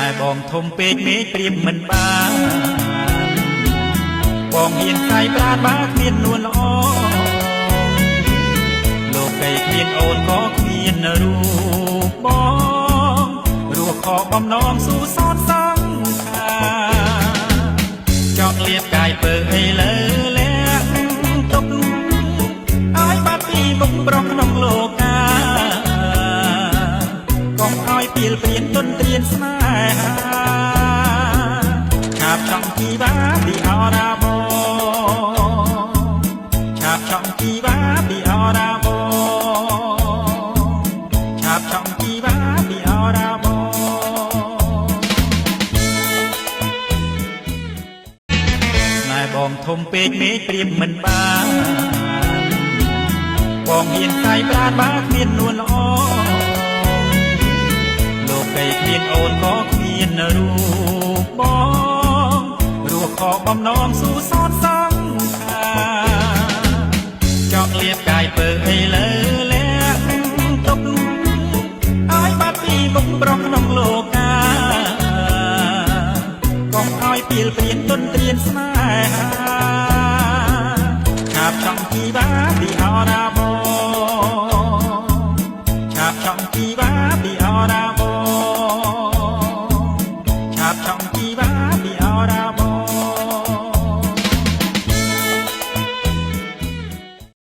តែបងធំពេកមេឃព្រៀបមិនបានបងហ៊ានកាយប្រាណបាគ្មាននួនល្អលោកីគ្មានអូនក៏គ្មានរូបបងរស់ខកបំណងស៊ូសនសង្ខាចောက်លៀបកាយពើឲ្យលើលាក់ទុកឲ្យបាត់ពីមុខប្រុសក្នុងលោកាកុំឲ្យពីលព្រានទុនត្រៀនស្នេហាឆាបចង់ជីវ៉ាពីអរ៉ាបងឆាបចង់ជីវ៉ាពីអរ៉ាបងឆាបចង់ជីវ៉ាពីអរ៉ាបងស្នេហ៍បងធំពេកមេឃព្រៀបមិនបានបងហ៊ានកាយប្រាណបាគ្មាននួនល្អលោកីគ្មានអូនក៏គ្មានរូបបងរស់ខកបំណងស៊ូសនសង្ខាចောက်លៀបកាយពើឲ្យលើលាក់ទុកឲ្យបាត់ពីមុខប្រុសក្នុងលោកាកុំឲ្យពីលព្រានទុនត្រៀនស្នេហាឆាបចង់ជីវ៉ាពីអរ៉ា